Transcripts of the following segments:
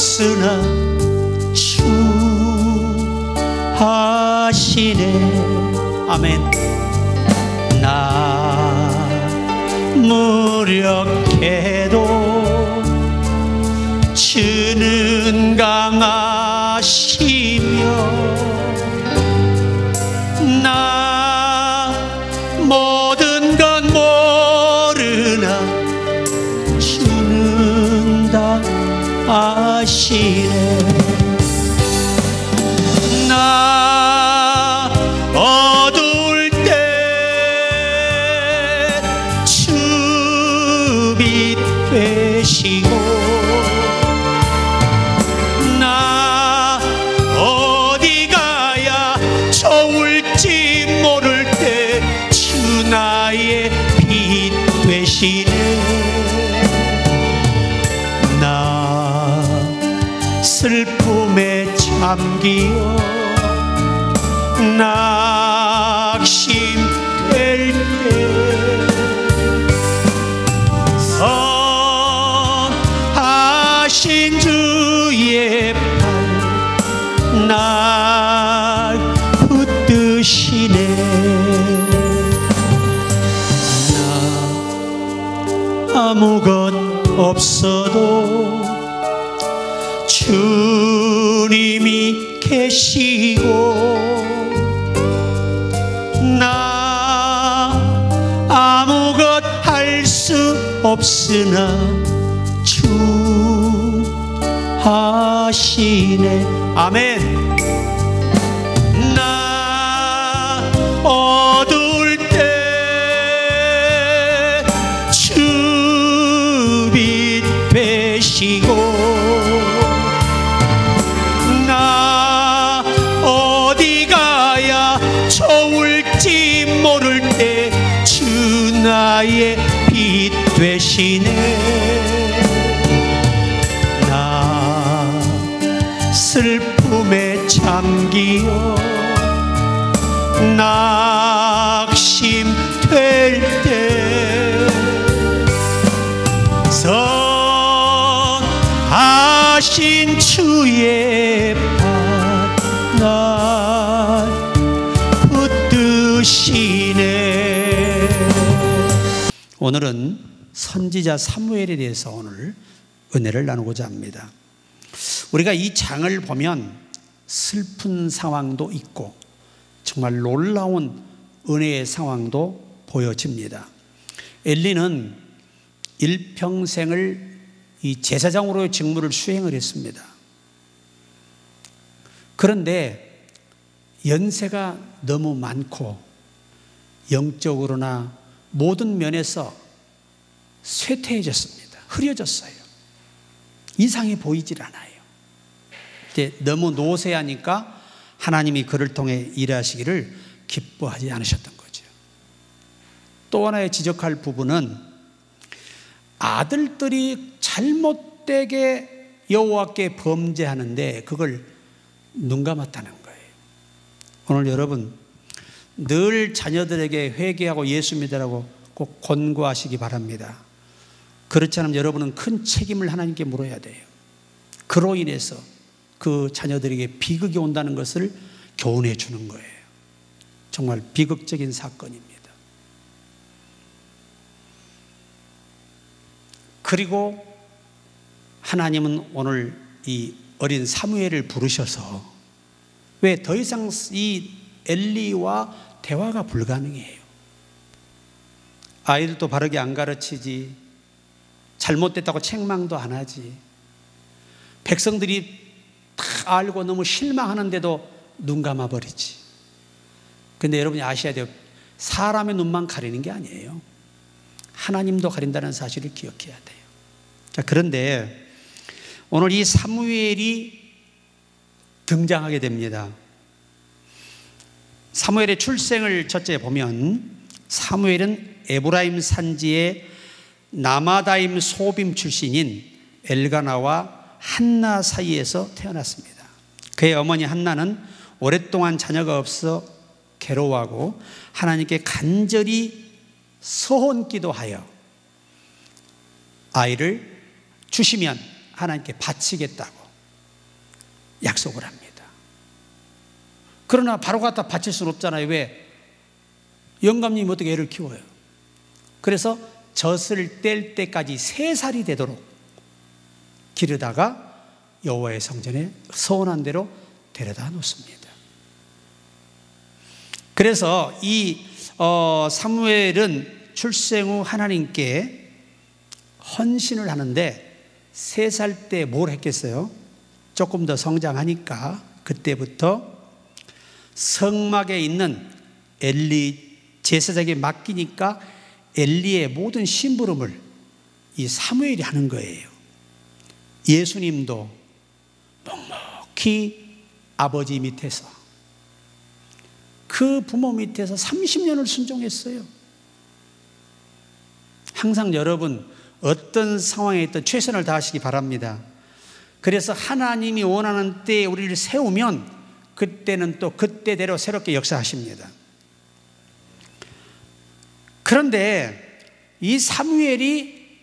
없으나 주하시네. 아멘. 나 무력해도 주는 강하시며 나 모든 건 모르나 주는 다 아시네. 나 어두울 때 주빛 되시고 나 어디 가야 좋을지 모를 때 주 나의 빛 되시네. 나 슬픔에 잠기어 낙심될 때 선하신 주의 팔 날 붙드시네. 나 아무것 없어도 주님이 계시고 나 아무것 할 수 없으나 주 하시네. 아멘. 나 어두울 때 주빛 되시고 나 어디 가야 좋을지 모를 때 주 나의 빛 되시네. 나 슬픔에 잠기어 낙심될 때 선하신 주의 팔 날 붙드시네. 오늘은 선지자 사무엘에 대해서 오늘 은혜를 나누고자 합니다. 우리가 이 장을 보면 슬픈 상황도 있고 정말 놀라운 은혜의 상황도 보여집니다. 엘리는 일평생을 이 제사장으로의 직무를 수행을 했습니다. 그런데 연세가 너무 많고 영적으로나 모든 면에서 쇠퇴해졌습니다. 흐려졌어요. 이상해 보이질 않아요. 이제 너무 노쇠하니까 하나님이 그를 통해 일하시기를 기뻐하지 않으셨던 거죠. 또 하나의 지적할 부분은 아들들이 잘못되게 여호와께 범죄하는데 그걸 눈감았다는 거예요. 오늘 여러분 늘 자녀들에게 회개하고 예수 믿으라고 꼭 권고하시기 바랍니다. 그렇지 않으면 여러분은 큰 책임을 하나님께 물어야 돼요. 그로 인해서 그 자녀들에게 비극이 온다는 것을 교훈해 주는 거예요. 정말 비극적인 사건입니다. 그리고 하나님은 오늘 이 어린 사무엘을 부르셔서 왜 더 이상 이 엘리와 대화가 불가능해요. 아이들도 바르게 안 가르치지, 잘못됐다고 책망도 안 하지, 백성들이 다 알고 너무 실망하는데도 눈 감아버리지. 근데 여러분이 아셔야 돼요. 사람의 눈만 가리는 게 아니에요. 하나님도 가린다는 사실을 기억해야 돼요. 자, 그런데 오늘 이 사무엘이 등장하게 됩니다. 사무엘의 출생을 첫째 보면 사무엘은 에브라임 산지의 나마다임 소빔 출신인 엘가나와 한나 사이에서 태어났습니다. 그의 어머니 한나는 오랫동안 자녀가 없어 괴로워하고 하나님께 간절히 서원 기도하여 아이를 주시면 하나님께 바치겠다고 약속을 합니다. 그러나 바로 갖다 바칠 수는 없잖아요. 왜? 영감님이 어떻게 애를 키워요? 그래서 젖을 뗄 때까지 3살이 되도록 기르다가 여호와의 성전에 서원한 대로 데려다 놓습니다. 그래서 이 사무엘은 출생 후 하나님께 헌신을 하는데 3살 때 뭘 했겠어요? 조금 더 성장하니까 그때부터 성막에 있는 엘리 제사장에게 맡기니까 엘리의 모든 심부름을 이 사무엘이 하는 거예요. 예수님도 묵묵히 아버지 밑에서 그 부모 밑에서 30년을 순종했어요. 항상 여러분 어떤 상황에 있든 최선을 다하시기 바랍니다. 그래서 하나님이 원하는 때에 우리를 세우면 그때는 또 그때대로 새롭게 역사하십니다. 그런데 이 사무엘이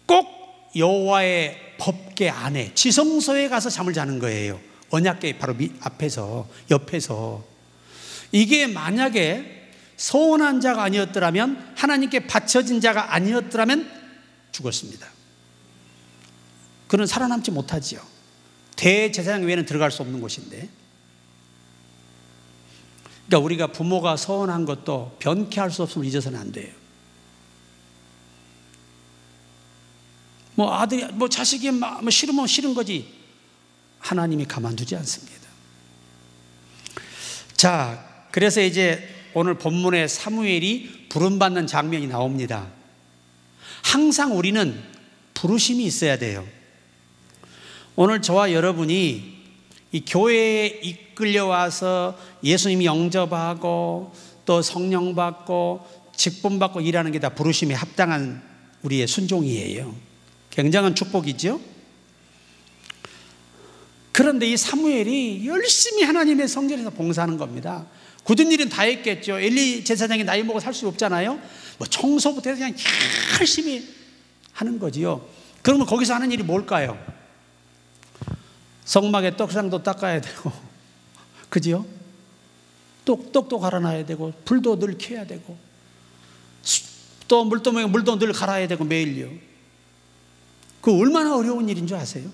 꼭 여호와의 법궤 안에 지성소에 가서 잠을 자는 거예요. 언약궤 바로 앞에서 옆에서. 이게 만약에 서원한 자가 아니었더라면, 하나님께 바쳐진 자가 아니었더라면 죽었습니다. 그는 살아남지 못하지요. 대제사장 외에는 들어갈 수 없는 곳인데. 그러니까 우리가 부모가 서원한 것도 변케할 수 없음을 잊어서는 안 돼요. 아들이 자식이 싫으면 싫은 거지 하나님이 가만두지 않습니다. 자, 그래서 이제 오늘 본문에 사무엘이 부름받는 장면이 나옵니다. 항상 우리는 부르심이 있어야 돼요. 오늘 저와 여러분이 이 교회에 이끌려와서 예수님 영접하고 또 성령 받고 직분 받고 일하는 게 다 부르심에 합당한 우리의 순종이에요. 굉장한 축복이죠. 그런데 이 사무엘이 열심히 하나님의 성전에서 봉사하는 겁니다. 굳은 일은 다 했겠죠. 엘리 제사장이 나이 먹어 살 수 없잖아요. 청소부터 해서 그냥 열심히 하는 거지요. 그러면 거기서 하는 일이 뭘까요? 성막에 떡상도 닦아야 되고, 그지요? 떡도 갈아놔야 되고, 불도 늘 켜야 되고, 또 물도 늘 갈아야 되고, 매일요. 그 얼마나 어려운 일인 줄 아세요?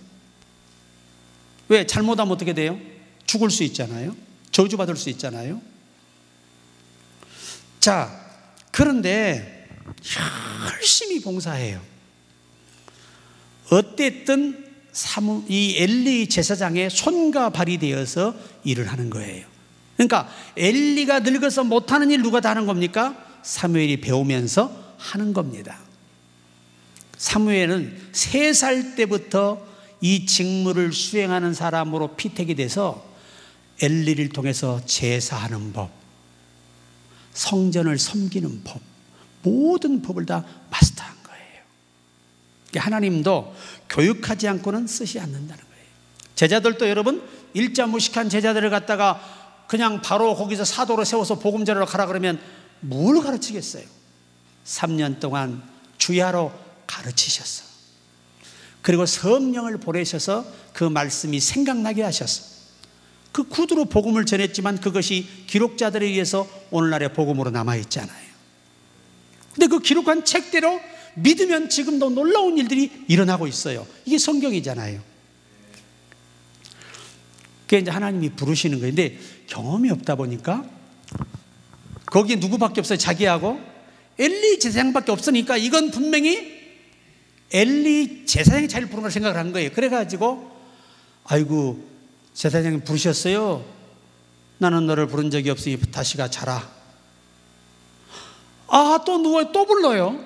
왜? 잘못하면 어떻게 돼요? 죽을 수 있잖아요. 저주받을 수 있잖아요. 자, 그런데 열심히 봉사해요. 어쨌든 이 엘리 제사장의 손과 발이 되어서 일을 하는 거예요. 그러니까 엘리가 늙어서 못하는 일 누가 다 하는 겁니까? 사무엘이 배우면서 하는 겁니다. 사무엘은 3살 때부터 이 직무를 수행하는 사람으로 피택이 돼서 엘리를 통해서 제사하는 법, 성전을 섬기는 법, 모든 법을 다 마스터한 거예요. 하나님도 교육하지 않고는 쓰지 않는다는 거예요. 제자들도 여러분 일자무식한 제자들을 갖다가 그냥 바로 거기서 사도로 세워서 복음 전하러 가라 그러면 뭘 가르치겠어요? 3년 동안 주야로 가르치셨어. 그리고 성령을 보내셔서 그 말씀이 생각나게 하셨어. 그 구두로 복음을 전했지만 그것이 기록자들에 의해서 오늘날의 복음으로 남아있잖아요. 근데 그 기록한 책대로 믿으면 지금도 놀라운 일들이 일어나고 있어요. 이게 성경이잖아요. 그게 이제 하나님이 부르시는 거예요. 근데 경험이 없다 보니까 거기에 누구밖에 없어요? 자기하고 엘리 제사장밖에 없으니까 이건 분명히 엘리 제사장이 잘 부른 걸 생각을 한 거예요. 그래가지고 아이고 제사장이 부르셨어요. 나는 너를 부른 적이 없으니 다시 가 자라. 또 누워 또 불러요.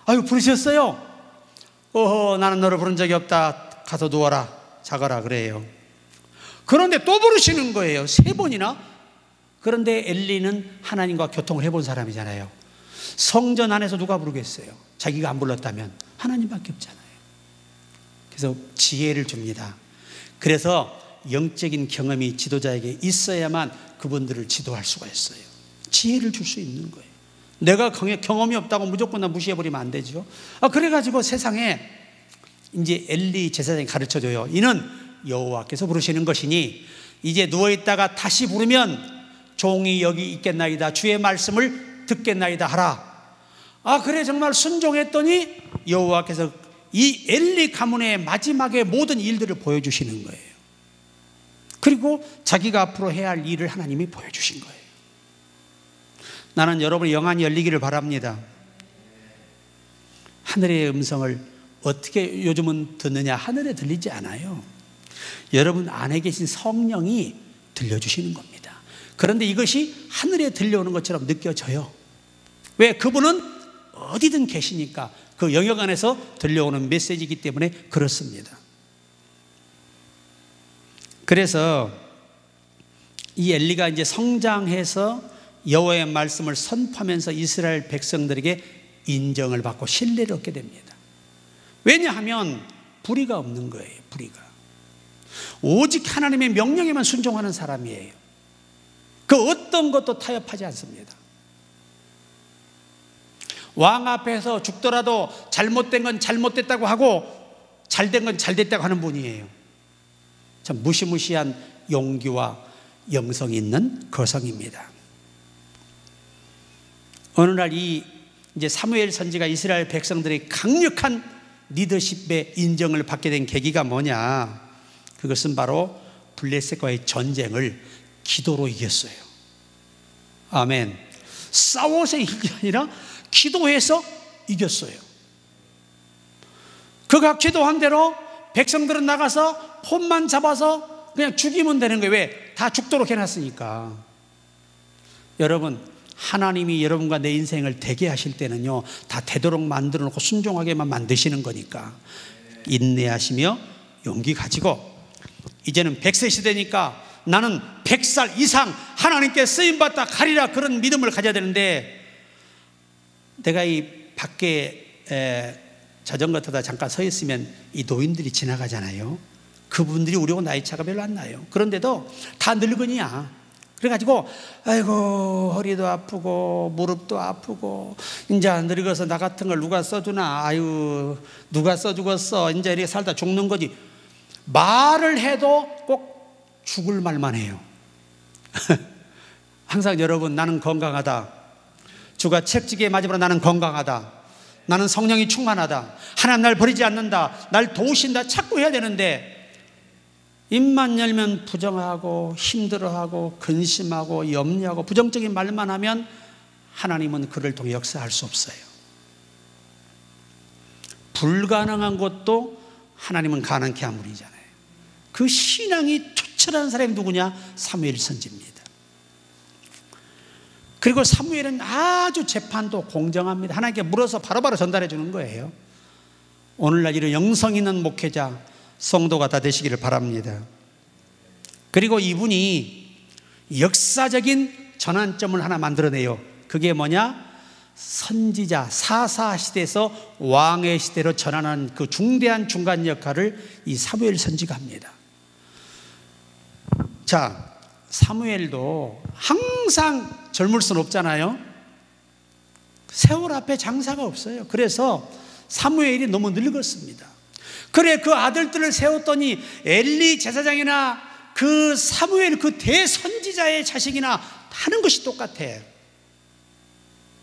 아이고 부르셨어요. 나는 너를 부른 적이 없다. 가서 누워라. 자거라 그래요. 그런데 또 부르시는 거예요. 3번이나. 그런데 엘리는 하나님과 교통을 해본 사람이잖아요. 성전 안에서 누가 부르겠어요? 자기가 안 불렀다면 하나님밖에 없잖아요. 그래서 지혜를 줍니다. 그래서 영적인 경험이 지도자에게 있어야만 그분들을 지도할 수가 있어요. 지혜를 줄 수 있는 거예요. 내가 경험이 없다고 무조건 나 무시해버리면 안 되죠. 그래가지고 세상에 이제 엘리 제사장이 가르쳐줘요. 이는 여호와께서 부르시는 것이니 이제 누워있다가 다시 부르면 종이 여기 있겠나이다, 주의 말씀을 듣겠나이다 하라. 그래 정말 순종했더니 여호와께서 이 엘리 가문의 마지막에 모든 일들을 보여주시는 거예요. 그리고 자기가 앞으로 해야 할 일을 하나님이 보여주신 거예요. 나는 여러분의 영안이 열리기를 바랍니다. 하늘의 음성을 어떻게 요즘은 듣느냐? 하늘에 들리지 않아요. 여러분 안에 계신 성령이 들려주시는 겁니다. 그런데 이것이 하늘에 들려오는 것처럼 느껴져요. 왜? 그분은 어디든 계시니까 그 영역 안에서 들려오는 메시지이기 때문에 그렇습니다. 그래서 이 엘리가 이제 성장해서 여호와의 말씀을 선포하면서 이스라엘 백성들에게 인정을 받고 신뢰를 얻게 됩니다. 왜냐하면 불의가 없는 거예요. 불의가. 오직 하나님의 명령에만 순종하는 사람이에요. 그 어떤 것도 타협하지 않습니다. 왕 앞에서 죽더라도 잘못된 건 잘못됐다고 하고 잘된 건 잘됐다고 하는 분이에요. 참 무시무시한 용기와 영성이 있는 거성입니다. 어느 날 이제 사무엘 선지가 이스라엘 백성들의 강력한 리더십의 인정을 받게 된 계기가 뭐냐? 그것은 바로 블레셋과의 전쟁을 기도로 이겼어요. 아멘. 싸워서 이긴 게 아니라 기도해서 이겼어요. 그가 기도한 대로 백성들은 나가서 폰만 잡아서 그냥 죽이면 되는 거예요. 왜? 다 죽도록 해놨으니까. 여러분, 하나님이 여러분과 내 인생을 되게 하실 때는요, 다 되도록 만들어 놓고 순종하게만 만드시는 거니까 인내하시며 용기 가지고, 이제는 100세 시대니까 나는 100살 이상 하나님께 쓰임받다 가리라, 그런 믿음을 가져야 되는데, 내가 이 밖에 자전거 타다 잠깐 서 있으면 이 노인들이 지나가잖아요. 그분들이 우리하고 나이 차가 별로 안 나요. 그런데도 다 늙은이야. 그래가지고 아이고 허리도 아프고 무릎도 아프고 이제 늙어서 나 같은 걸 누가 써주나, 아유 누가 써주겠어, 이제 이렇게 살다 죽는 거지. 말을 해도 꼭 죽을 말만 해요. 항상 여러분, 나는 건강하다, 주가 책지기에 맞으므로 나는 건강하다, 나는 성령이 충만하다, 하나님 날 버리지 않는다, 날 도우신다 자꾸 해야 되는데, 입만 열면 부정하고 힘들어하고 근심하고 염려하고 부정적인 말만 하면 하나님은 그를 통해 역사할 수 없어요. 불가능한 것도 하나님은 가능케 하물이잖아요. 그 신앙이 투철한 사람이 누구냐? 사무엘 선지입니다. 그리고 사무엘은 아주 재판도 공정합니다. 하나님께 물어서 바로바로 전달해 주는 거예요. 오늘날 이런 영성 있는 목회자, 성도가 다 되시기를 바랍니다. 그리고 이분이 역사적인 전환점을 하나 만들어내요. 그게 뭐냐? 선지자 사사 시대에서 왕의 시대로 전환한 그 중대한 중간 역할을 이 사무엘 선지가 합니다. 자, 사무엘도 항상 젊을 수는 없잖아요. 세월 앞에 장사가 없어요. 그래서 사무엘이 너무 늙었습니다. 그래, 그 아들들을 세웠더니 엘리 제사장이나 그 사무엘 그 대선지자의 자식이나 하는 것이 똑같아.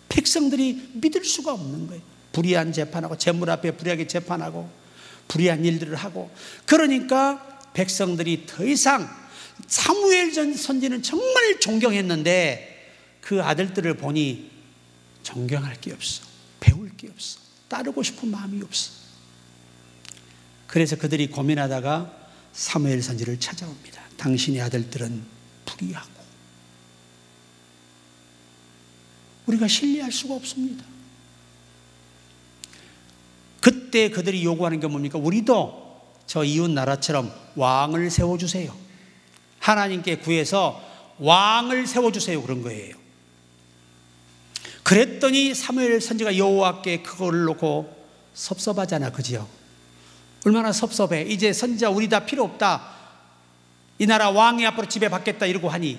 백성들이 믿을 수가 없는 거예요. 불의한 재판하고, 재물 앞에 불의하게 재판하고, 불의한 일들을 하고. 그러니까 백성들이 더 이상 사무엘 선지는 정말 존경했는데 그 아들들을 보니 존경할 게 없어, 배울 게 없어, 따르고 싶은 마음이 없어. 그래서 그들이 고민하다가 사무엘 선지를 찾아옵니다. 당신의 아들들은 불의하고 우리가 신뢰할 수가 없습니다. 그때 그들이 요구하는 게 뭡니까? 우리도 저 이웃 나라처럼 왕을 세워주세요. 하나님께 구해서 왕을 세워주세요, 그런 거예요. 그랬더니 사무엘 선지가 여호와께 그걸 놓고 섭섭하잖아, 그죠? 얼마나 섭섭해. 이제 선지자 우리 다 필요 없다, 이 나라 왕이 앞으로 지배받겠다 이러고 하니,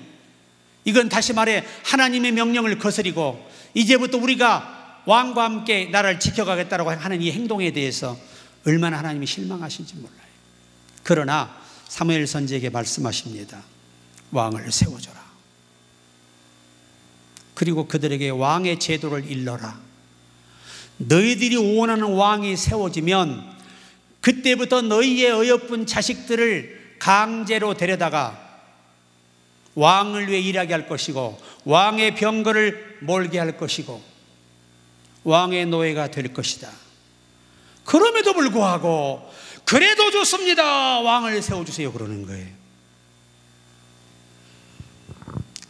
이건 다시 말해 하나님의 명령을 거스리고 이제부터 우리가 왕과 함께 나라를 지켜가겠다라고 하는 이 행동에 대해서 얼마나 하나님이 실망하신지 몰라요. 그러나 사무엘 선지에게 말씀하십니다. 왕을 세워줘라. 그리고 그들에게 왕의 제도를 일러라. 너희들이 원하는 왕이 세워지면 그때부터 너희의 어여쁜 자식들을 강제로 데려다가 왕을 위해 일하게 할 것이고 왕의 병거를 몰게 할 것이고 왕의 노예가 될 것이다. 그럼에도 불구하고 그래도 좋습니다. 왕을 세워주세요. 그러는 거예요.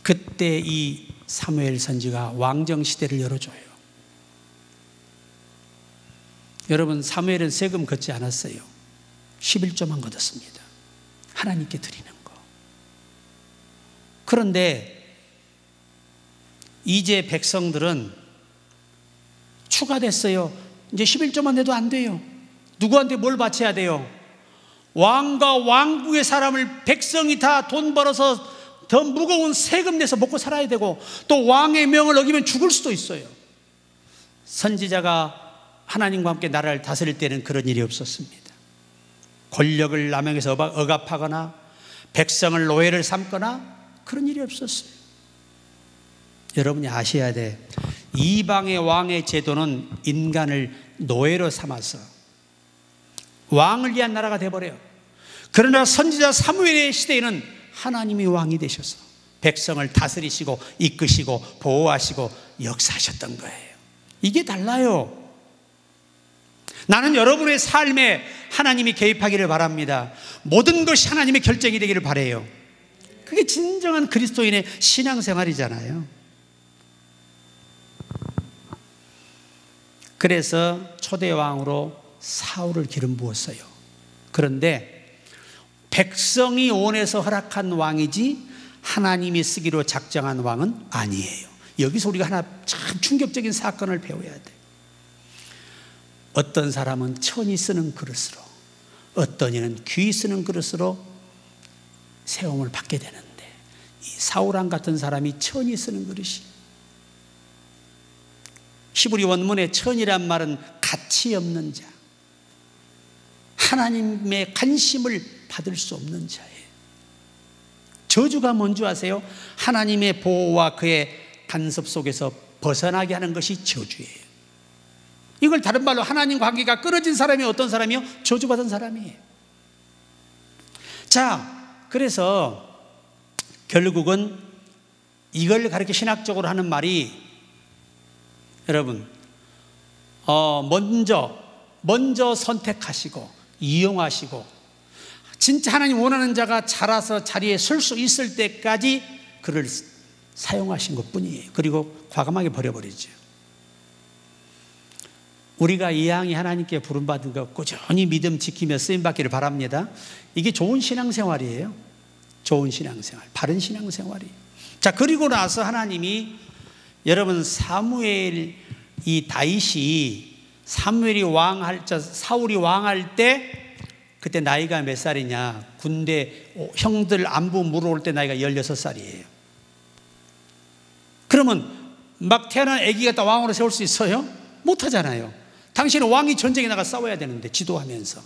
그때 이 사무엘 선지가 왕정 시대를 열어줘요. 여러분, 사무엘은 세금 걷지 않았어요. 11조만 걷었습니다. 하나님께 드리는 거. 그런데 이제 백성들은 추가됐어요. 이제 11조만 내도 안 돼요. 누구한테 뭘 바쳐야 돼요? 왕과 왕국의 사람을 백성이 다 돈 벌어서 더 무거운 세금 내서 먹고 살아야 되고 또 왕의 명을 어기면 죽을 수도 있어요. 선지자가 하나님과 함께 나라를 다스릴 때는 그런 일이 없었습니다. 권력을 남용해서 억압하거나 백성을 노예를 삼거나 그런 일이 없었어요. 여러분이 아셔야 돼. 이방의 왕의 제도는 인간을 노예로 삼아서 왕을 위한 나라가 되어버려요. 그러나 선지자 사무엘의 시대에는 하나님이 왕이 되셔서 백성을 다스리시고 이끄시고 보호하시고 역사하셨던 거예요. 이게 달라요. 나는 여러분의 삶에 하나님이 개입하기를 바랍니다. 모든 것이 하나님의 결정이 되기를 바라요. 그게 진정한 그리스도인의 신앙생활이잖아요. 그래서 초대왕으로 사울을 기름 부었어요. 그런데 백성이 원해서 허락한 왕이지 하나님이 쓰기로 작정한 왕은 아니에요. 여기서 우리가 하나 참 충격적인 사건을 배워야 돼. 어떤 사람은 천이 쓰는 그릇으로, 어떤 이는 귀 쓰는 그릇으로 세움을 받게 되는데 이 사울왕 같은 사람이 천이 쓰는 그릇이, 히브리 원문의 천이란 말은 가치 없는 자, 하나님의 관심을 받을 수 없는 자예요. 저주가 뭔지 아세요? 하나님의 보호와 그의 간섭 속에서 벗어나게 하는 것이 저주예요. 이걸 다른 말로 하나님 관계가 끊어진 사람이 어떤 사람이요? 저주받은 사람이에요. 자, 그래서 결국은 이걸 가르쳐 신학적으로 하는 말이, 여러분, 먼저 선택하시고 이용하시고 진짜 하나님 원하는 자가 자라서 자리에 설 수 있을 때까지 그를 사용하신 것뿐이에요. 그리고 과감하게 버려버리죠. 우리가 이 양이 하나님께 부름받은 것 꾸준히 믿음 지키며 쓰임받기를 바랍니다. 이게 좋은 신앙생활이에요. 좋은 신앙생활, 바른 신앙생활이에요. 자, 그리고 나서 하나님이, 여러분, 사무엘, 이 다윗이 사무엘이 사울이 왕할 때 그때 나이가 몇 살이냐? 군대 형들 안부 물어올 때 나이가 16살이에요. 그러면 막 태어난 아기가 다 왕으로 세울 수 있어요? 못하잖아요. 당신은 왕이 전쟁에 나가 싸워야 되는데, 지도하면서.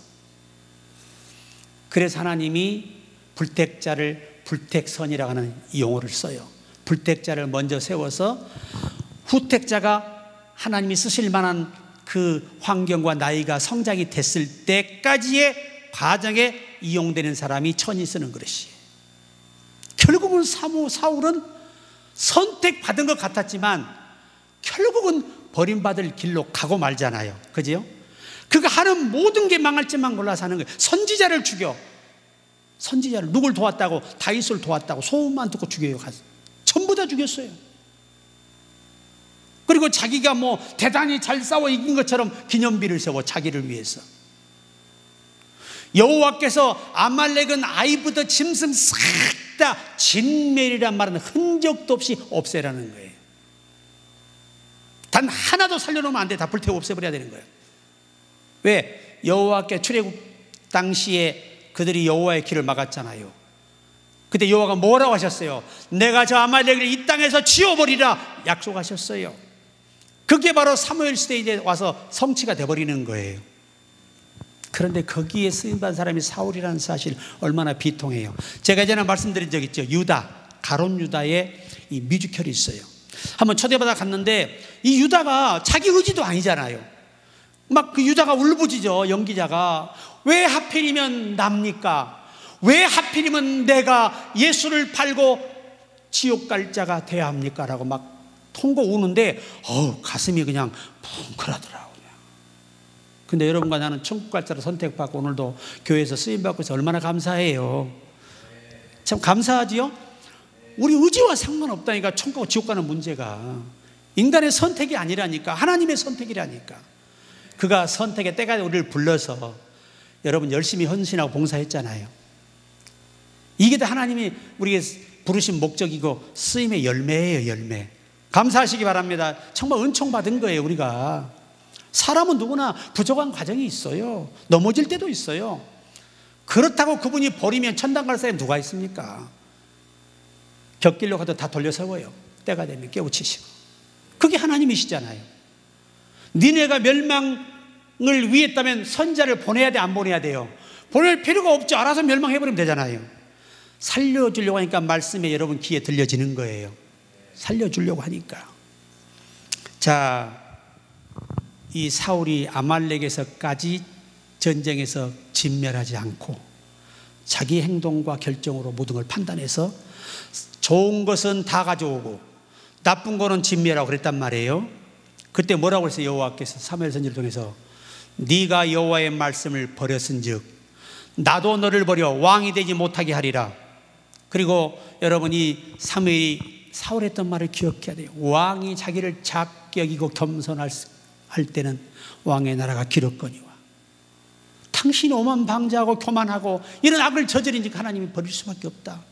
그래서 하나님이 불택선이라고 하는 용어를 써요. 불택자를 먼저 세워서 후택자가 하나님이 쓰실 만한 그 환경과 나이가 성장이 됐을 때까지의 과정에 이용되는 사람이 천이 쓰는 그릇이에요. 결국은 사울은 선택받은 것 같았지만 결국은 버림받을 길로 가고 말잖아요. 그죠? 그가 하는 모든 게 망할 줄만 몰라서 하는 거예요. 선지자를 죽여. 선지자를, 누굴 도왔다고? 다윗을 도왔다고 소문만 듣고 죽여요. 전부 다 죽였어요. 그리고 자기가 뭐 대단히 잘 싸워 이긴 것처럼 기념비를 세워, 자기를 위해서. 여호와께서 아말렉은 아이부터 짐승 싹 다 진멸이란 말은 흔적도 없이 없애라는 거예요. 단 하나도 살려놓으면 안 돼. 다 불태워 없애버려야 되는 거예요. 왜? 여호와께 출애굽 당시에 그들이 여호와의 길을 막았잖아요. 그때 여호와가 뭐라고 하셨어요? 내가 저 아말렉을 이 땅에서 지워버리라 약속하셨어요. 그게 바로 사무엘 시대에 이제 와서 성취가 돼버리는 거예요. 그런데 거기에 쓰임받은 사람이 사울이라는 사실 얼마나 비통해요. 제가 예전에 말씀드린 적 있죠. 유다, 가론 유다의 이 뮤지컬이 있어요. 한번 초대받아 갔는데 이 유다가 자기 의지도 아니잖아요. 막 그 유다가 울부짖어. 연기자가 왜 하필이면 납니까? 왜 하필이면 내가 예수를 팔고 지옥 갈 자가 돼야 합니까? 라고 막 통고 우는데 가슴이 그냥 뭉클하더라고요. 근데 여러분과 나는 천국 갈 자로 선택받고 오늘도 교회에서 쓰임받고 있어서 얼마나 감사해요. 참 감사하지요? 우리 의지와 상관없다니까. 천국 지옥 가는 문제가 인간의 선택이 아니라니까. 하나님의 선택이라니까. 그가 선택의 때가 우리를 불러서 여러분 열심히 헌신하고 봉사했잖아요. 이게 다 하나님이 우리에게 부르신 목적이고 쓰임의 열매예요. 열매. 감사하시기 바랍니다. 정말 은총 받은 거예요. 우리가 사람은 누구나 부족한 과정이 있어요. 넘어질 때도 있어요. 그렇다고 그분이 버리면 천당 갈 사람이 누가 있습니까? 곁길로 가도 다 돌려세워요. 때가 되면 깨우치시고. 그게 하나님이시잖아요. 니네가 멸망을 위했다면 선자를 보내야 돼, 안 보내야 돼요? 보낼 필요가 없죠. 알아서 멸망해버리면 되잖아요. 살려주려고 하니까 말씀에 여러분 귀에 들려지는 거예요. 살려주려고 하니까. 자, 이 사울이 아말렉에서까지 전쟁에서 진멸하지 않고 자기 행동과 결정으로 모든 걸 판단해서 좋은 것은 다 가져오고 나쁜 거는 진멸하고 그랬단 말이에요. 그때 뭐라고 했어요? 여호와께서 사무엘 선지를 통해서 네가 여호와의 말씀을 버렸은즉 나도 너를 버려 왕이 되지 못하게 하리라. 그리고 여러분이 사무엘이 사울했던 말을 기억해야 돼요. 왕이 자기를 작게 여기고 겸손할 때는 왕의 나라가 기렀거니와 당신이 오만방자하고 교만하고 이런 악을 저지르니까 하나님이 버릴 수밖에 없다.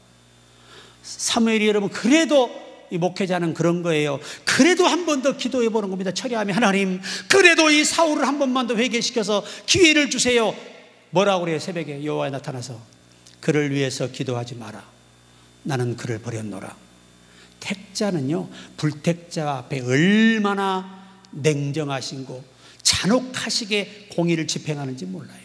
사무엘이 여러분 그래도 이 목회자는 그런 거예요. 그래도 한 번 더 기도해 보는 겁니다. 철야하면 하나님 그래도 이 사울을 한 번만 더 회개시켜서 기회를 주세요. 뭐라고 그래요? 새벽에 여호와에 나타나서 그를 위해서 기도하지 마라. 나는 그를 버렸노라. 택자는요 불택자 앞에 얼마나 냉정하신고 잔혹하시게 공의를 집행하는지 몰라요.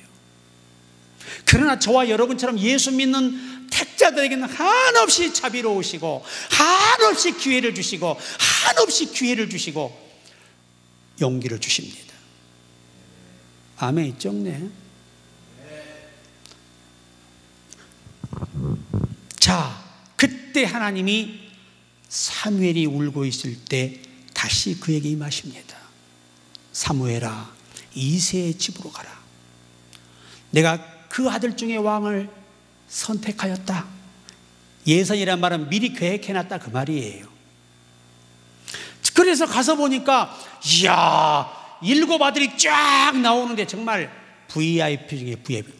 그러나 저와 여러분처럼 예수 믿는 택자들에게는 한없이 자비로우시고 한없이 기회를 주시고 한없이 기회를 주시고 용기를 주십니다. 아멘 있죠? 네. 자, 그때 하나님이 사무엘이 울고 있을 때 다시 그에게 임하십니다. 사무엘아, 이새의 집으로 가라. 내가 그 아들 중에 왕을 선택하였다. 예선이란 말은 미리 계획해놨다 그 말이에요. 그래서 가서 보니까 이야 7 아들이 쫙 나오는데 정말 VIP 중에 VIP.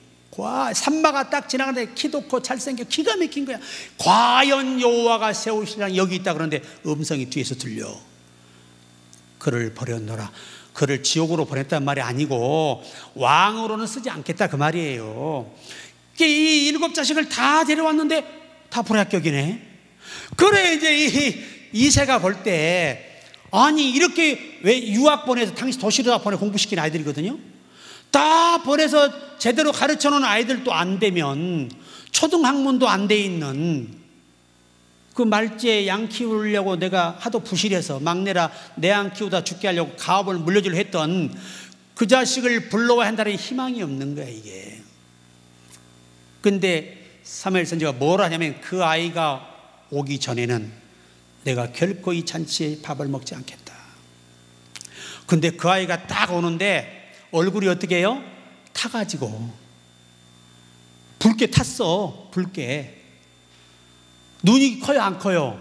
산마가 딱 지나가는데 키도 커 잘생겨 기가 막힌 거야. 과연 여호와가 세우시라 여기 있다. 그런데 음성이 뒤에서 들려. 그를 버렸노라. 그를 지옥으로 보냈단 말이 아니고 왕으로는 쓰지 않겠다 그 말이에요. 이 7 자식을 다 데려왔는데 다 불합격이네. 그래 이제 이새가 볼 때 아니 이렇게 왜 유학 보내서 당시 도시로 다 보내 공부시킨 아이들이거든요. 다 보내서 제대로 가르쳐 놓은 아이들도 안 되면 초등학문도 안 돼 있는 그 말째 양 키우려고 내가 하도 부실해서 막내라 내 양 키우다 죽게 하려고 가업을 물려주려 했던 그 자식을 불러와야 한다는 희망이 없는 거야 이게. 근데 사무엘 선지가 뭘 하냐면 그 아이가 오기 전에는 내가 결코 이 잔치에 밥을 먹지 않겠다. 근데 그 아이가 딱 오는데 얼굴이 어떻게 해요? 타가지고 붉게 탔어. 붉게. 눈이 커요 안 커요?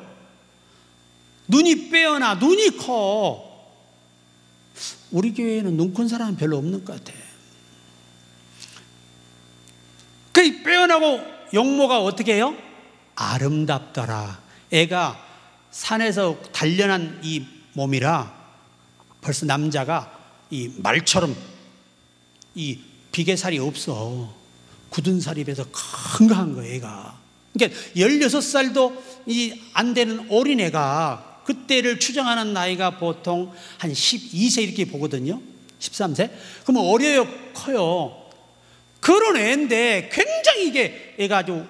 눈이 빼어나. 눈이 커. 우리 교회에는 눈 큰 사람은 별로 없는 것 같아. 그 빼어나고 용모가 어떻게 해요? 아름답더라. 애가 산에서 단련한 이 몸이라 벌써 남자가 이 말처럼 이 비계살이 없어. 굳은 살이 배서 건강한 거예요 애가. 그러니까 16살도 안 되는 어린애가 그때를 추정하는 나이가 보통 한 12세 이렇게 보거든요. 13세? 그러면 어려요 커요. 그런 애인데 굉장히 이게 애가 아주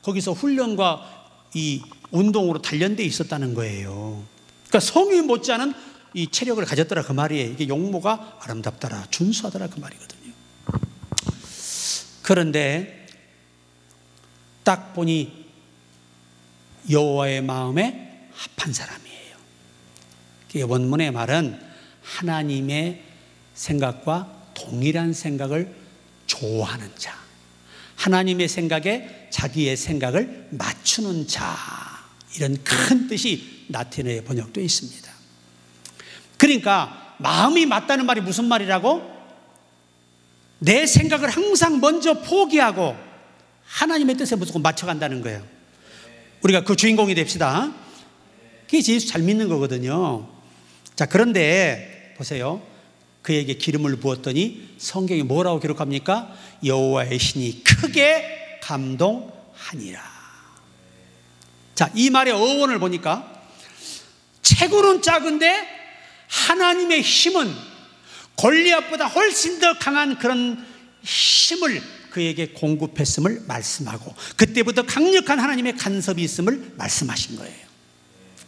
거기서 훈련과 이 운동으로 단련되어 있었다는 거예요. 그러니까 성이 못지않은 이 체력을 가졌더라 그 말이에요. 이게 용모가 아름답더라, 준수하더라 그 말이거든요. 그런데 딱 보니 여호와의 마음에 합한 사람이에요. 원문의 말은 하나님의 생각과 동일한 생각을 좋아하는 자, 하나님의 생각에 자기의 생각을 맞추는 자, 이런 큰 뜻이 라틴어에 번역되어 있습니다. 그러니까 마음이 맞다는 말이 무슨 말이라고? 내 생각을 항상 먼저 포기하고 하나님의 뜻에 무조건 맞춰간다는 거예요. 우리가 그 주인공이 됩시다. 그게 예수 잘 믿는 거거든요. 자, 그런데 보세요. 그에게 기름을 부었더니 성경이 뭐라고 기록합니까? 여호와의 신이 크게 감동하니라. 자, 이 말의 어원을 보니까 체구는 작은데 하나님의 힘은 골리앗보다 훨씬 더 강한 그런 힘을 그에게 공급했음을 말씀하고, 그때부터 강력한 하나님의 간섭이 있음을 말씀하신 거예요.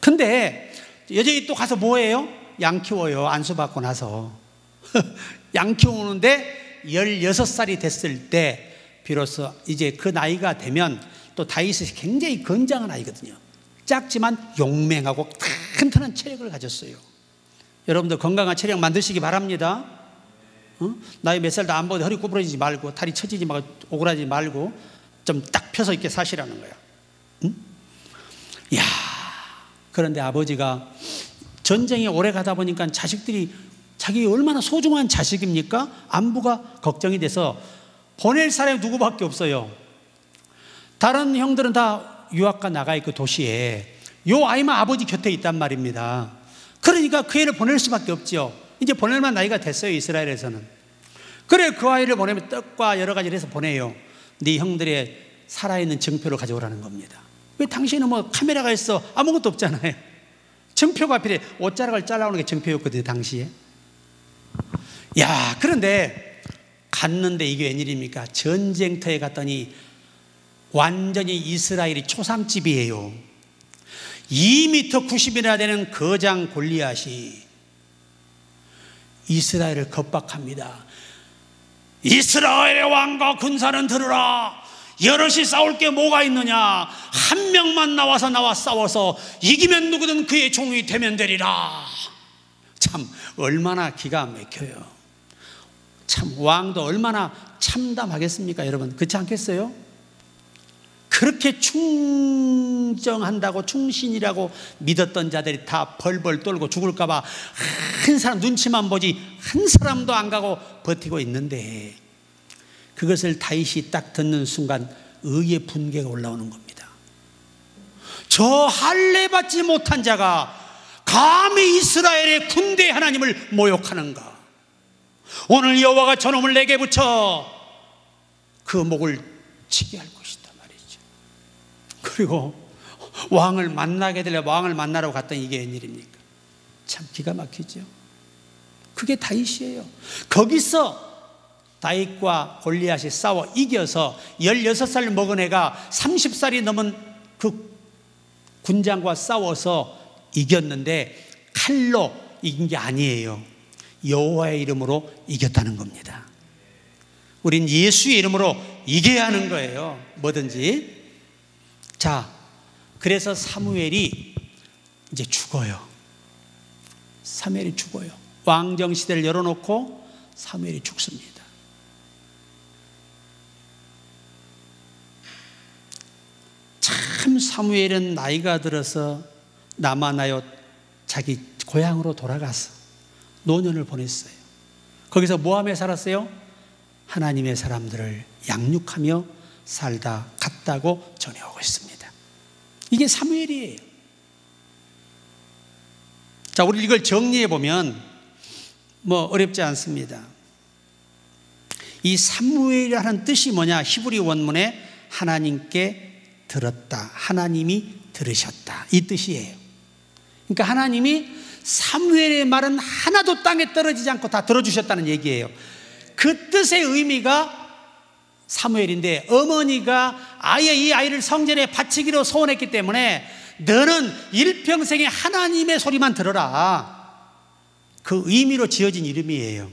근데 여전히 또 가서 뭐해요? 양 키워요. 안수 받고 나서 양 키우는데 16살이 됐을 때 비로소 이제 그 나이가 되면, 또 다윗이 굉장히 건장한 아이거든요. 작지만 용맹하고 튼튼한 체력을 가졌어요. 여러분들 건강한 체력 만드시기 바랍니다. 나이 몇 살도 안 보고 허리 구부러지지 말고 다리 처지지 말고 오그라지지 말고 좀 딱 펴서 이렇게 사시라는 거야. 야, 그런데 아버지가 전쟁이 오래 가다 보니까 자식들이 자기 얼마나 소중한 자식입니까? 안부가 걱정이 돼서 보낼 사람이 누구밖에 없어요. 다른 형들은 다 유학가 나가 있고 도시에, 요 아이만 아버지 곁에 있단 말입니다. 그러니까 그 애를 보낼 수밖에 없죠. 이제 보낼만 나이가 됐어요, 이스라엘에서는. 그래, 그 아이를 보내면 떡과 여러 가지를 해서 보내요. 네 형들의 살아있는 증표를 가져오라는 겁니다. 왜 당신은 뭐 카메라가 있어? 아무것도 없잖아요. 증표가 필요해. 옷자락을 잘라오는 게 증표였거든요, 당시에. 야, 그런데 갔는데 이게 웬일입니까? 전쟁터에 갔더니 완전히 이스라엘이 초상집이에요. 2m 90이나 되는 거장 골리앗이 이스라엘을 겁박합니다. 이스라엘의 왕과 군사는 들으라. 여럿이 싸울 게 뭐가 있느냐? 한 명만 나와서 나와 싸워서 이기면 누구든 그의 종이 되면 되리라. 참 얼마나 기가 막혀요. 참 왕도 얼마나 참담하겠습니까, 여러분? 그렇지 않겠어요? 그렇게 충정한다고, 충신이라고 믿었던 자들이 다 벌벌 떨고 죽을까 봐 한 사람 눈치만 보지 한 사람도 안 가고 버티고 있는데, 그것을 다윗이 딱 듣는 순간 의의 분개가 올라오는 겁니다. 저 할례 받지 못한 자가 감히 이스라엘의 군대 하나님을 모욕하는가? 오늘 여호와가 저놈을 내게 붙여 그 목을 치게 할 것이다 말이죠. 그리고 왕을 만나게 되려 왕을 만나러 갔더니 이게 웬일입니까? 참 기가 막히죠. 그게 다윗이에요. 거기서 다윗과 골리앗이 싸워 이겨서 16살 먹은 애가 30살이 넘은 그 군장과 싸워서 이겼는데 칼로 이긴 게 아니에요. 여호와의 이름으로 이겼다는 겁니다. 우린 예수의 이름으로 이겨야 하는 거예요, 뭐든지. 자, 그래서 사무엘이 이제 죽어요. 사무엘이 죽어요. 왕정 시대를 열어놓고 사무엘이 죽습니다. 참 사무엘은 나이가 들어서 남아나요 자기 고향으로 돌아가서 노년을 보냈어요. 거기서 모함에 살았어요. 하나님의 사람들을 양육하며 살다 갔다고 전해오고 있습니다. 이게 사무엘이에요. 자, 우리 이걸 정리해 보면 뭐 어렵지 않습니다. 이 사무엘이라는 뜻이 뭐냐? 히브리 원문에 하나님께 들었다, 하나님이 들으셨다, 이 뜻이에요. 그러니까 하나님이 사무엘의 말은 하나도 땅에 떨어지지 않고 다 들어주셨다는 얘기예요. 그 뜻의 의미가 사무엘인데 어머니가 아예 이 아이를 성전에 바치기로 소원했기 때문에 너는 일평생에 하나님의 소리만 들어라. 그 의미로 지어진 이름이에요.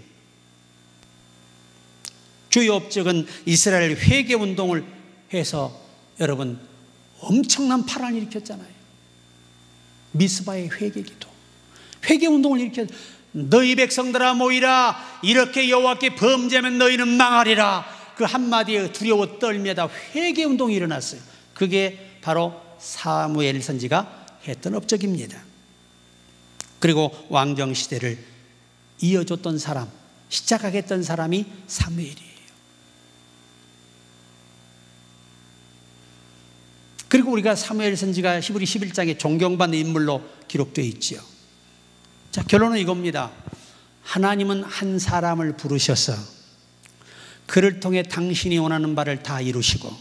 주의 업적은 이스라엘 회개운동을 해서 여러분 엄청난 파란을 일으켰잖아요. 미스바의 회개기도, 회개운동을 일으켰. 너희 백성들아 모이라. 이렇게 여호와께 범죄하면 너희는 망하리라. 그 한마디에 두려워 떨며다 회개운동이 일어났어요. 그게 바로 사무엘 선지가 했던 업적입니다. 그리고 왕정시대를 이어줬던 사람, 시작하게 했던 사람이 사무엘이에요. 그리고 우리가 사무엘 선지가 히브리 11장에 존경받는 인물로 기록되어 있지요. 자, 결론은 이겁니다. 하나님은 한 사람을 부르셔서 그를 통해 당신이 원하는 바를 다 이루시고,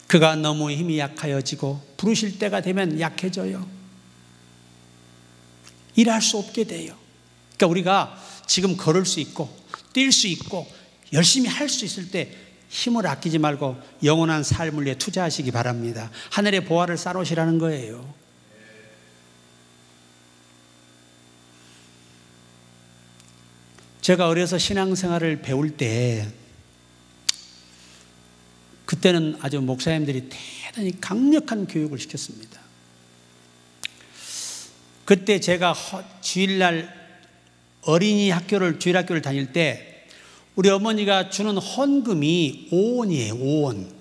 그가 너무 힘이 약하여지고 부르실 때가 되면 약해져요. 일할 수 없게 돼요. 그러니까 우리가 지금 걸을 수 있고 뛸 수 있고 열심히 할 수 있을 때 힘을 아끼지 말고 영원한 삶을 위해 투자하시기 바랍니다. 하늘의 보화를 쌓아놓으시라는 거예요. 제가 어려서 신앙생활을 배울 때, 그때는 아주 목사님들이 대단히 강력한 교육을 시켰습니다. 그때 제가 주일날 어린이 학교를, 주일학교를 다닐 때 우리 어머니가 주는 헌금이 5원이에요. 5원.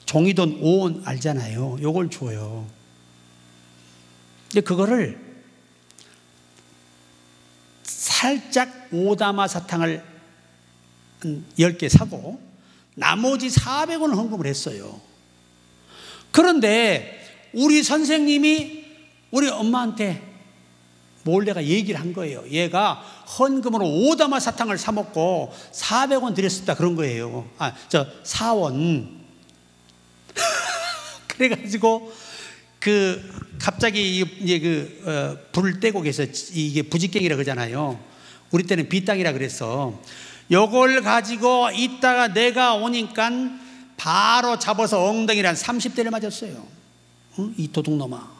종이돈 5원 알잖아요. 요걸 줘요. 근데 그거를 살짝 오다마 사탕을 10개 사고 나머지 400원을 헌금을 했어요. 그런데 우리 선생님이 우리 엄마한테 몰래가 얘기를 한 거예요. 얘가 헌금으로 오다마 사탕을 사 먹고 400원 드렸었다 그런 거예요. 4원. 그래가지고 갑자기 이제 불을 떼고 계서, 이게 부직갱이라 그러잖아요. 우리 때는 비땅이라 그랬어. 요걸 가지고 있다가 내가 오니까 바로 잡아서 엉덩이를 한 30대를 맞았어요. 응? 이 도둑놈아.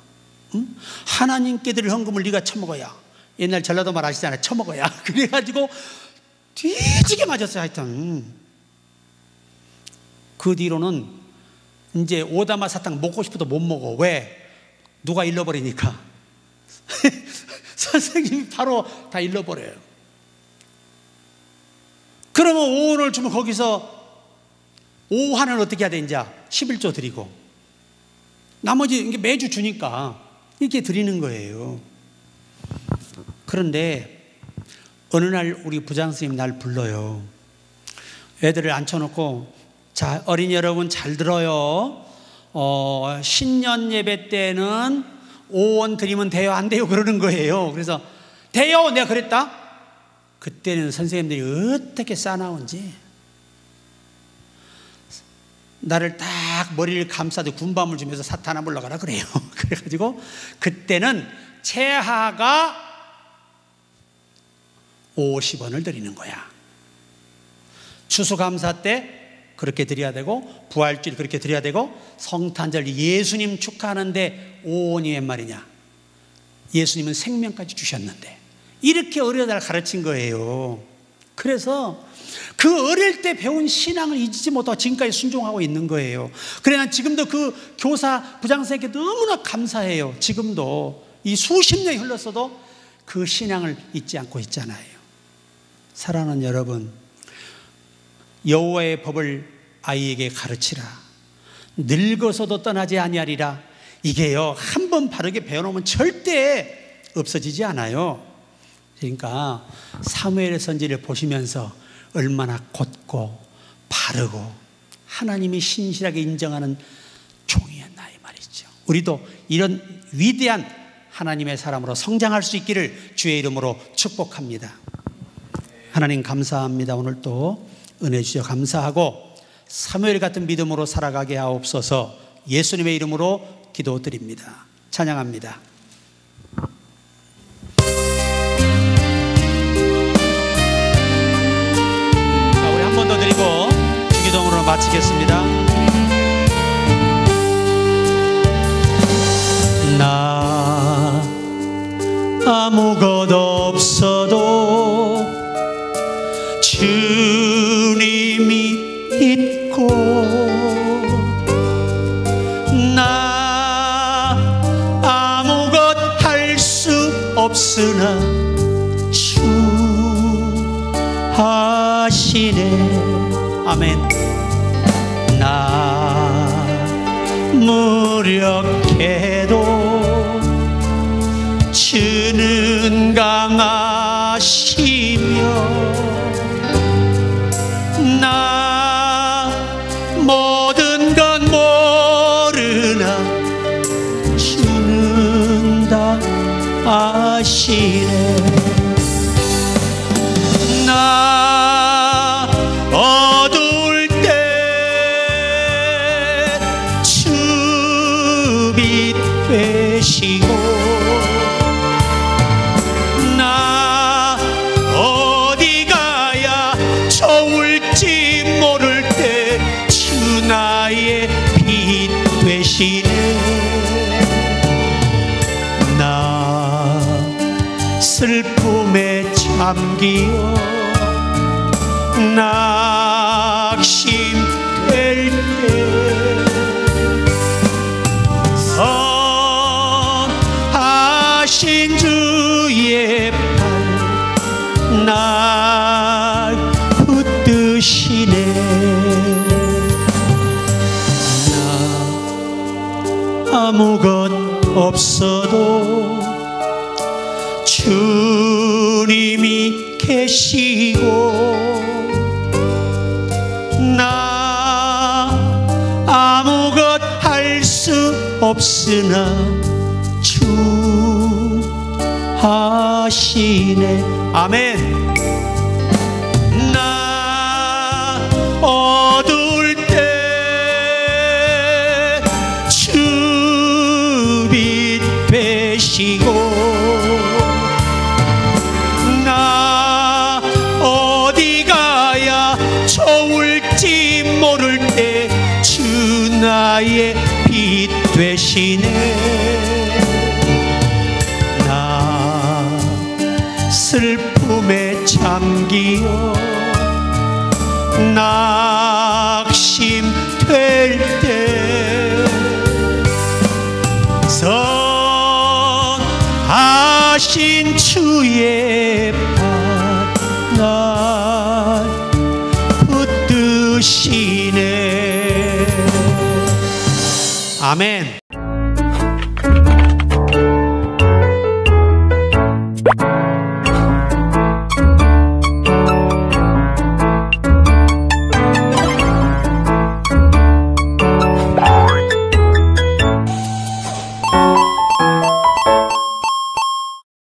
응? 하나님께 드릴 헌금을 네가 처먹어야. 옛날 전라도 말 아시잖아요. 처먹어야. 그래가지고 뒤지게 맞았어요. 하여튼 그 뒤로는 이제 오다마 사탕 먹고 싶어도 못 먹어. 왜? 누가 잃어버리니까. 선생님이 바로 다 잃어버려요. 그러면 5원을 주면 거기서 5환을 어떻게 해야 되는지 11조 드리고, 나머지 이게 매주 주니까 이렇게 드리는 거예요. 그런데 어느 날 우리 부장선생님 날 불러요. 애들을 앉혀놓고, 자, 어린이 여러분 잘 들어요. 신년 예배 때는 5원 드리면 돼요, 안 돼요? 그러는 거예요. 그래서 돼요, 내가 그랬다. 그때는 선생님들이 어떻게 싸나온지, 나를 딱 머리를 감싸도 군밤을 주면서 사탄아 물러가라 그래요. 그래가지고 그때는 최하가 50원을 드리는 거야. 추수감사 때 그렇게 드려야 되고, 부활절 그렇게 드려야 되고, 성탄절 예수님 축하하는데 5원이 웬 말이냐. 예수님은 생명까지 주셨는데. 이렇게 어려달 가르친 거예요. 그래서 그 어릴 때 배운 신앙을 잊지 못하고 지금까지 순종하고 있는 거예요. 그래, 난 지금도 그 교사 부장선생님께 너무나 감사해요. 지금도 이 수십 년이 흘렀어도 그 신앙을 잊지 않고 있잖아요. 사랑하는 여러분, 여호와의 법을 아이에게 가르치라. 늙어서도 떠나지 아니하리라. 이게요, 한번 바르게 배워놓으면 절대 없어지지 않아요. 그러니까 사무엘 선지를 보시면서 얼마나 곧고 바르고 하나님이 신실하게 인정하는 종이었나 이 말이죠. 우리도 이런 위대한 하나님의 사람으로 성장할 수 있기를 주의 이름으로 축복합니다. 하나님 감사합니다. 오늘 또 은혜 주셔 감사하고 사무엘 같은 믿음으로 살아가게 하옵소서. 예수님의 이름으로 기도드립니다. 찬양합니다. 자, 우리 한 번 더 드립니다. 마치겠습니다. 나 아무것 없어도 주님이 있고, 나 아무것 할 수 없으나 주 하시네. 아멘. 나 무력해도 주는 강하시며, 나 모든 건 모르나 주는 다 아시네. 나 어두울 때 주빛 되시고, 나 어디 가야 좋을지 모를 때 주 나의 빛 되시네. 나 슬픔에 잠기어 낙심될 때 선하신 주의 팔 날 붙드시네. 나 아무것 없어도 주님이 계시고, 나 아무것 할 수 없으나 주 하시네. 아멘. 나 어두울 때 주빛 되시고, 나 어디 가야 좋을지 모를 때 주 나의 빛 되시네. 나 슬픔에 잠기어 낙심될 때 선하신 주의 팔 날 붙드시네. 아멘.